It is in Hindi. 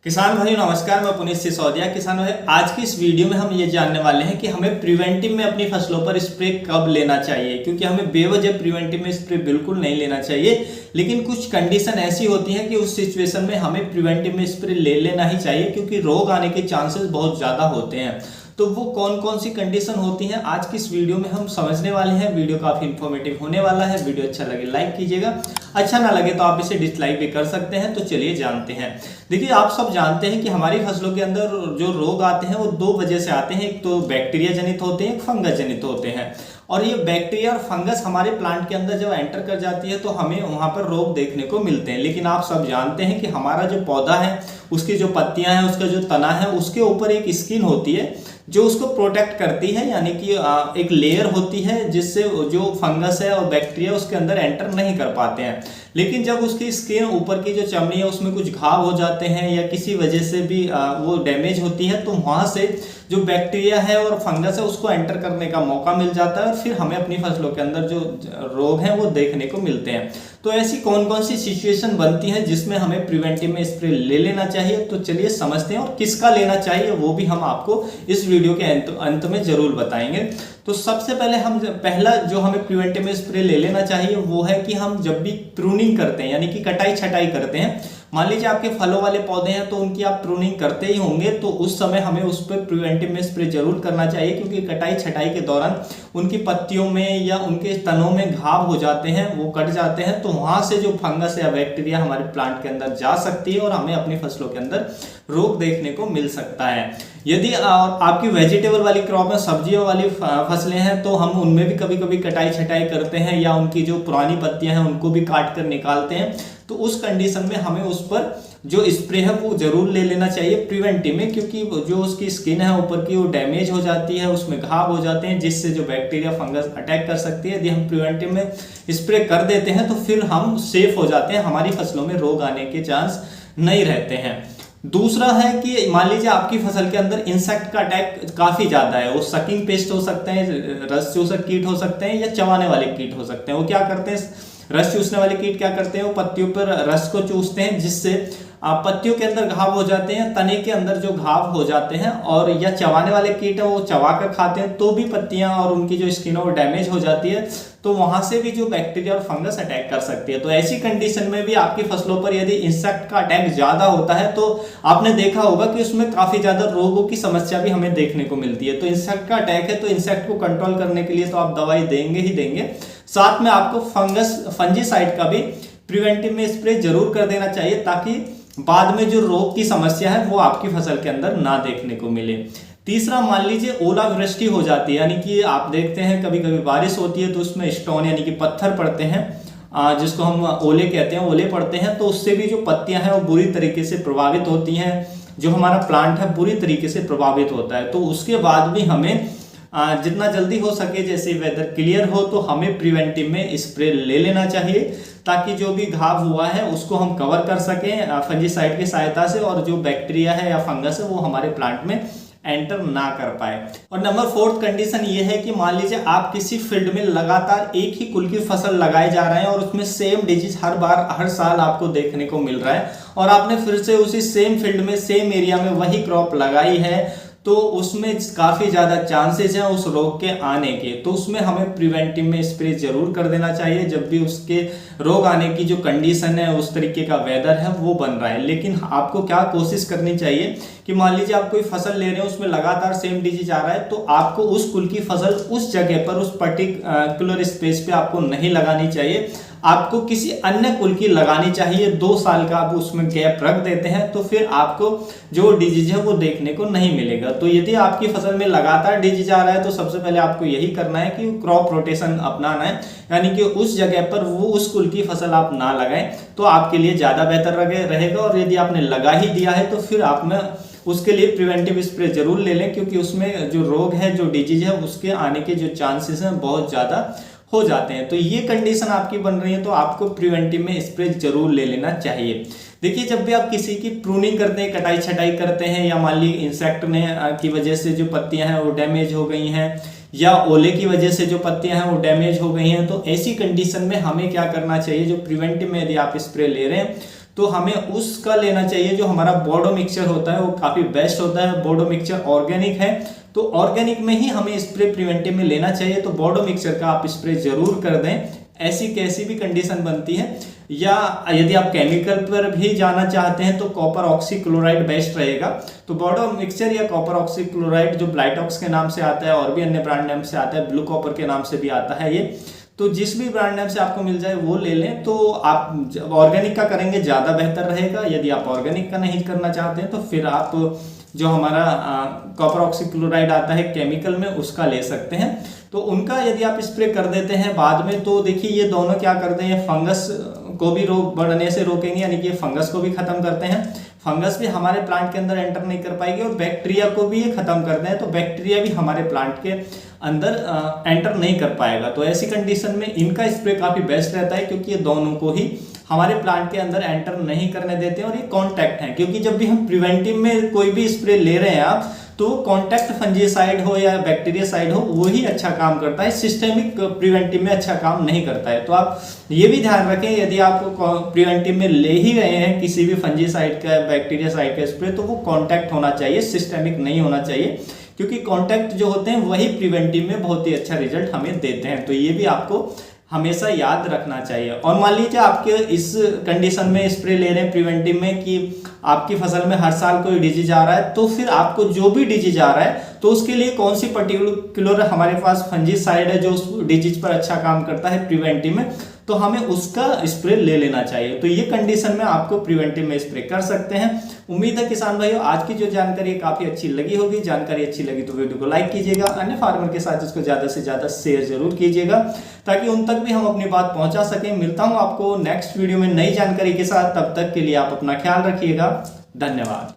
किसान भाइयों नमस्कार, मैं पुनीत सिसोदिया। किसान भाई, आज की इस वीडियो में हम ये जानने वाले हैं कि हमें प्रिवेंटिव में अपनी फसलों पर स्प्रे कब लेना चाहिए, क्योंकि हमें बेवजह प्रिवेंटिव में स्प्रे बिल्कुल नहीं लेना चाहिए। लेकिन कुछ कंडीशन ऐसी होती हैं कि उस सिचुएशन में हमें प्रिवेंटिव में स्प्रे ले लेना ही चाहिए, क्योंकि रोग आने के चांसेस बहुत ज़्यादा होते हैं। तो वो कौन कौन सी कंडीशन होती हैं आज की इस वीडियो में हम समझने वाले हैं। वीडियो काफ़ी इन्फॉर्मेटिव होने वाला है। वीडियो अच्छा लगे लाइक कीजिएगा, अच्छा ना लगे तो आप इसे डिसलाइक भी कर सकते हैं। तो चलिए जानते हैं। देखिए, आप सब जानते हैं कि हमारी फसलों के अंदर जो रोग आते हैं वो दो वजह से आते हैं। एक तो बैक्टीरिया जनित होते हैं, एक फंगस जनित होते हैं। और ये बैक्टीरिया और फंगस हमारे प्लांट के अंदर जब एंटर कर जाती है तो हमें वहां पर रोग देखने को मिलते हैं। लेकिन आप सब जानते हैं कि हमारा जो पौधा है, उसकी जो पत्तियां हैं, उसका जो तना है, उसके ऊपर एक स्किन होती है जो उसको प्रोटेक्ट करती है, यानी कि एक लेयर होती है जिससे जो फंगस है और बैक्टीरिया उसके अंदर एंटर नहीं कर पाते हैं। लेकिन जब उसकी स्किन ऊपर की जो चमड़ी है उसमें कुछ घाव हो जाते हैं या किसी वजह से भी वो डैमेज होती है, तो वहां से जो बैक्टीरिया है और फंगस है उसको एंटर करने का मौका मिल जाता है और फिर हमें अपनी फसलों के अंदर जो रोग हैं वो देखने को मिलते हैं। तो ऐसी कौन कौन सी सिचुएशन बनती है जिसमें हमें प्रिवेंटिव में स्प्रे ले लेना चाहिए, तो चलिए समझते हैं। और किसका लेना चाहिए वो भी हम आपको इस वीडियो के अंत में जरूर बताएंगे। तो सबसे पहले पहला जो हमें प्रिवेंटिव में स्प्रे ले लेना चाहिए वो है कि हम जब भी प्रूनिंग करते हैं, यानी कि कटाई छटाई करते हैं, मान लीजिए आपके फलों वाले पौधे हैं तो उनकी आप प्रूनिंग करते ही होंगे, तो उस समय हमें उस पर प्रिवेंटिव में स्प्रे जरूर करना चाहिए। क्योंकि कटाई छटाई के दौरान उनकी पत्तियों में या उनके तनों में घाव हो जाते हैं, वो कट जाते हैं, तो वहां से जो फंगस या बैक्टीरिया हमारे प्लांट के अंदर जा सकती है और हमें अपनी फसलों के अंदर रोग देखने को मिल सकता है। यदि आपकी वेजिटेबल वाली क्रॉप में सब्जियों वाली फसलें हैं तो हम उनमें भी कभी कभी कटाई छटाई करते हैं या उनकी जो पुरानी पत्तियां हैं उनको भी काट कर निकालते हैं। तो उस कंडीशन में हमें उस पर जो स्प्रे है वो जरूर ले लेना चाहिए प्रिवेंटिव में, क्योंकि जो उसकी स्किन है ऊपर की वो डैमेज हो जाती है, उसमें घाव हो जाते हैं जिससे जो बैक्टीरिया फंगस अटैक कर सकती है। यदि हम प्रिवेंटिव में स्प्रे कर देते हैं तो फिर हम सेफ हो जाते हैं, हमारी फसलों में रोग आने के चांस नहीं रहते हैं। दूसरा है कि मान लीजिए आपकी फसल के अंदर इंसेक्ट का अटैक काफी ज्यादा है। वो सकिंग पेस्ट हो सकते हैं, रस चूसक कीट हो सकते हैं या चबाने वाले कीट हो सकते हैं। वो क्या करते हैं, रस चूसने वाले कीट क्या करते हैं, वो पत्तियों पर रस को चूसते हैं जिससे पत्तियों के अंदर घाव हो जाते हैं, तने के अंदर जो घाव हो जाते हैं। और या चबाने वाले कीट है वो चबा कर खाते हैं तो भी पत्तियां और उनकी जो स्किन है वो डैमेज हो जाती है, तो वहां से भी जो बैक्टीरिया और फंगस अटैक कर सकती है। तो ऐसी कंडीशन में भी आपकी फसलों पर यदि इंसेक्ट का अटैक ज्यादा होता है तो आपने देखा होगा कि उसमें काफी ज्यादा रोगों की समस्या भी हमें देखने को मिलती है। तो इंसेक्ट का अटैक है तो इंसेक्ट को कंट्रोल करने के लिए तो आप दवाई देंगे ही देंगे, साथ में आपको फंजीसाइड का भी प्रिवेंटिव में स्प्रे जरूर कर देना चाहिए, ताकि बाद में जो रोग की समस्या है वो आपकी फसल के अंदर ना देखने को मिले। तीसरा, मान लीजिए ओलावृष्टि हो जाती है, यानी कि आप देखते हैं कभी कभी बारिश होती है तो उसमें स्टोन यानी कि पत्थर पड़ते हैं, जिसको हम ओले कहते हैं, ओले पड़ते हैं, तो उससे भी जो पत्तियां हैं वो बुरी तरीके से प्रभावित होती हैं, जो हमारा प्लांट है बुरी तरीके से प्रभावित होता है। तो उसके बाद भी हमें जितना जल्दी हो सके, जैसे वेदर क्लियर हो, तो हमें प्रिवेंटिव में स्प्रे ले लेना चाहिए, ताकि जो भी घाव हुआ है उसको हम कवर कर सकें फंजीसाइड की सहायता से, और जो बैक्टीरिया है या फंगस है वो हमारे प्लांट में एंटर ना कर पाए। और नंबर 4 कंडीशन ये है कि मान लीजिए आप किसी फील्ड में लगातार एक ही कुल की फसल लगाए जा रहे हैं और उसमें सेम डिजीज हर साल आपको देखने को मिल रहा है, और आपने फिर से उसी सेम फील्ड में सेम एरिया में वही क्रॉप लगाई है, तो उसमें काफी ज्यादा चांसेस हैं उस रोग के आने के। तो उसमें हमें प्रिवेंटिव में स्प्रे जरूर कर देना चाहिए जब भी उसके रोग आने की जो कंडीशन है, उस तरीके का वेदर है वो बन रहा है। लेकिन आपको क्या कोशिश करनी चाहिए कि मान लीजिए आप कोई फसल ले रहे हैं, उसमें लगातार सेम डिजीज आ रहा है, तो आपको उस कुल की फसल उस जगह पर, उस पर्टिकुलर स्पेस पे आपको नहीं लगानी चाहिए, आपको किसी अन्य कुल की लगानी चाहिए। 2 साल का आप उसमें गैप रख देते हैं तो फिर आपको जो डिजीज है वो देखने को नहीं मिलेगा। तो यदि आपकी फसल में लगातार डिजीज आ रहा है तो सबसे पहले आपको यही करना है कि क्रॉप रोटेशन अपनाना है, यानी कि उस जगह पर वो उस कुल की फसल आप ना लगाएं, तो आपके लिए ज्यादा बेहतर रहेगा। और यदि आपने लगा ही दिया है तो फिर आप में उसके लिए प्रिवेंटिव स्प्रे जरूर ले लें, क्योंकि उसमें जो रोग है, जो डिजीज है, उसके आने के जो चांसेस हैं बहुत ज्यादा हो जाते हैं। तो ये कंडीशन आपकी बन रही है तो आपको प्रिवेंटिव में स्प्रे जरूर ले लेना चाहिए। देखिए, जब भी आप किसी की प्रूनिंग करते हैं, कटाई छटाई करते हैं, या मान ली इंसेक्ट ने की वजह से जो पत्तियां हैं वो डैमेज हो गई हैं, या ओले की वजह से जो पत्तियां हैं वो डैमेज हो गई हैं, तो ऐसी कंडीशन में हमें क्या करना चाहिए, जो प्रिवेंटिव में यदि आप स्प्रे ले रहे हैं तो हमें उसका लेना चाहिए। जो हमारा बोर्डो मिक्सचर होता है वो काफ़ी बेस्ट होता है। बोर्डो मिक्सचर ऑर्गेनिक है, तो ऑर्गेनिक में ही हमें स्प्रे प्रिवेंटिव में लेना चाहिए। तो बोर्डो मिक्सचर का आप स्प्रे जरूर कर दें, ऐसी कैसी भी कंडीशन बनती है। या यदि आप केमिकल पर भी जाना चाहते हैं तो कॉपर ऑक्सीक्लोराइड बेस्ट रहेगा। तो बोर्डो मिक्सचर या कॉपर ऑक्सीक्लोराइड जो ब्लाइटॉक्स के नाम से आता है और भी अन्य ब्रांड नेम से आता है, ब्लू कॉपर के नाम से भी आता है ये, तो जिस भी ब्रांड नेम से आपको मिल जाए वो ले लें। तो आप ऑर्गेनिक का करेंगे ज़्यादा बेहतर रहेगा। यदि आप ऑर्गेनिक का नहीं करना चाहते हैं तो फिर आप जो हमारा कॉपर ऑक्सीक्लोराइड आता है केमिकल में उसका ले सकते हैं। तो उनका यदि आप स्प्रे कर देते हैं बाद में, तो देखिए ये दोनों क्या करते हैं, फंगस को भी बढ़ने से रोकेंगे, यानी कि फंगस को भी खत्म करते हैं। फंगस भी हमारे प्लांट के अंदर एंटर नहीं कर पाएगी और बैक्टीरिया को भी ये खत्म करते हैं, तो बैक्टीरिया भी हमारे प्लांट के अंदर एंटर नहीं कर पाएगा। तो ऐसी कंडीशन में इनका स्प्रे काफ़ी बेस्ट रहता है, क्योंकि ये दोनों को ही हमारे प्लांट के अंदर एंटर नहीं करने देते हैं और ये कॉन्टैक्ट हैं। क्योंकि जब भी हम प्रिवेंटिव में कोई भी स्प्रे ले रहे हैं आप, तो कॉन्टैक्ट फंजीसाइड हो या बैक्टीरियासाइड हो वही अच्छा काम करता है, सिस्टेमिक प्रिवेंटिव में अच्छा काम नहीं करता है। तो आप ये भी ध्यान रखें, यदि आप प्रिवेंटिव में ले ही रहे हैं किसी भी फंजीसाइड का बैक्टीरियासाइड का स्प्रे, तो वो कॉन्टैक्ट होना चाहिए, सिस्टेमिक नहीं होना चाहिए। क्योंकि कॉन्टैक्ट जो होते हैं वही प्रिवेंटिव में बहुत ही अच्छा रिजल्ट हमें देते हैं। तो ये भी आपको हमेशा याद रखना चाहिए। और मान लीजिए आपके इस कंडीशन में स्प्रे ले रहे हैं प्रिवेंटिव में कि आपकी फसल में हर साल कोई डिजीज आ रहा है, तो फिर आपको जो भी डिजीज आ रहा है तो उसके लिए कौन सी पर्टिकुलर हमारे पास फंजीसाइड है जो उस डिजीज पर अच्छा काम करता है प्रिवेंटिव में, तो हमें उसका स्प्रे ले लेना चाहिए। तो ये कंडीशन में आपको प्रिवेंटिव में स्प्रे कर सकते हैं। उम्मीद है किसान भाइयों आज की जो जानकारी है काफ़ी अच्छी लगी होगी। जानकारी अच्छी लगी तो वीडियो को लाइक कीजिएगा, अन्य फार्मर के साथ इसको ज़्यादा से ज़्यादा शेयर जरूर कीजिएगा, ताकि उन तक भी हम अपनी बात पहुंचा सकें। मिलता हूं आपको नेक्स्ट वीडियो में नई जानकारी के साथ, तब तक के लिए आप अपना ख्याल रखिएगा। धन्यवाद।